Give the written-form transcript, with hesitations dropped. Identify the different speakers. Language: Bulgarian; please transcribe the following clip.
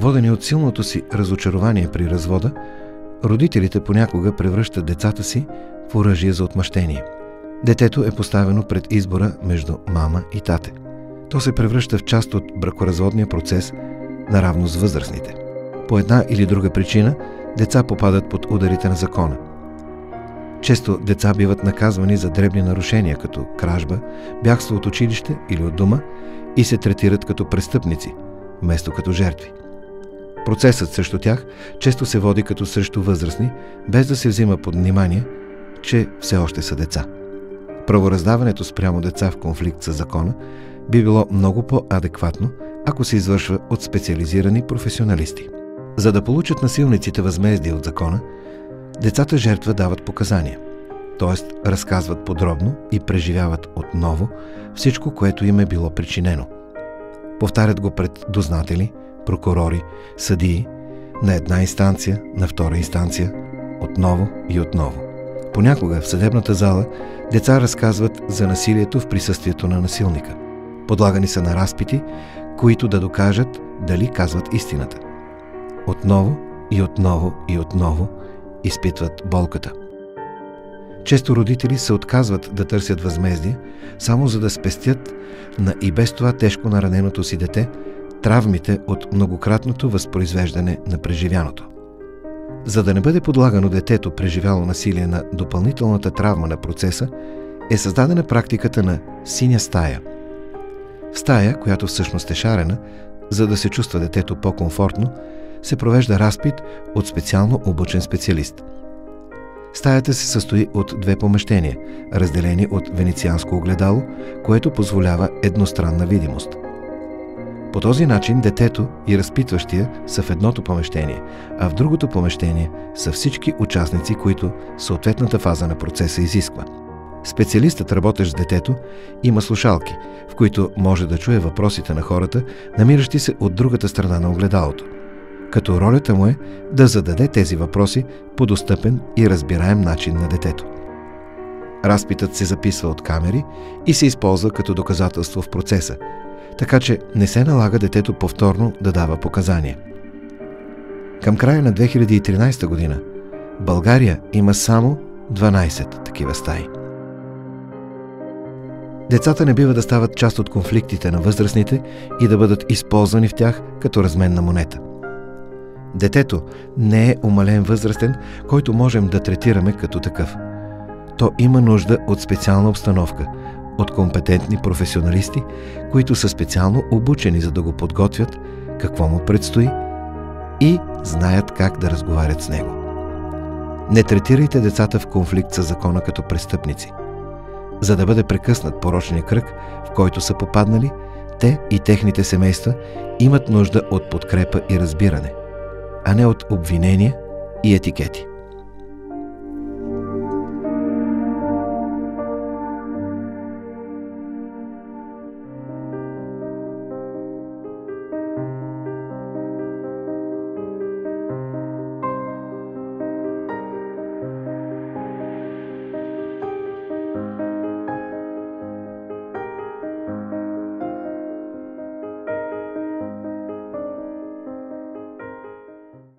Speaker 1: Водени от силното си разочарование при развода, родителите понякога превръщат децата си в оръжие за отмъщение. Детето е поставено пред избора между мама и тате. То се превръща в част от бракоразводния процес наравно с възрастните. По една или друга причина деца попадат под ударите на закона. Често деца биват наказвани за дребни нарушения, като кражба, бягство от училище или от дома и се третират като престъпници, вместо като жертви. Процесът срещу тях често се води като срещу възрастни, без да се взима под внимание, че все още са деца. Правораздаването спрямо деца в конфликт с закона би било много по-адекватно, ако се извършва от специализирани професионалисти. За да получат насилниците възмездие от закона, децата жертва дават показания, т.е. разказват подробно и преживяват отново всичко, което им е било причинено. Повтарят го пред дознатели, прокурори, съдии, на една инстанция, на втора инстанция, отново и отново. Понякога в съдебната зала деца разказват за насилието в присъствието на насилника. Подлагани са на разпити, които да докажат дали казват истината. Отново и отново и отново изпитват болката. Често родители се отказват да търсят възмездие, само за да спестят на и без това тежко нараненото си дете травмите от многократното възпроизвеждане на преживяното. За да не бъде подлагано детето, преживяло насилие, на допълнителната травма на процеса, е създадена практиката на синя стая. В стая, която всъщност е шарена, за да се чувства детето по-комфортно, се провежда разпит от специално обучен специалист. Стаята се състои от две помещения, разделени от венецианско огледало, което позволява едностранна видимост. По този начин детето и разпитващия са в едното помещение, а в другото помещение са всички участници, които съответната фаза на процеса изисква. Специалистът, работещ с детето, има слушалки, в които може да чуе въпросите на хората, намиращи се от другата страна на огледалото, като ролята му е да зададе тези въпроси по достъпен и разбираем начин на детето. Разпитът се записва от камери и се използва като доказателство в процеса, така че не се налага детето повторно да дава показания. Към края на 2013 година България има само 12 такива стаи. Децата не бива да стават част от конфликтите на възрастните и да бъдат използвани в тях като разменна монета. Детето не е умален възрастен, който можем да третираме като такъв. То има нужда от специална обстановка, от компетентни професионалисти, които са специално обучени, за да го подготвят, какво му предстои и знаят как да разговарят с него. Не третирайте децата в конфликт с закона като престъпници. За да бъде прекъснат порочния кръг, в който са попаднали, те и техните семейства имат нужда от подкрепа и разбиране, а не от обвинения и етикети.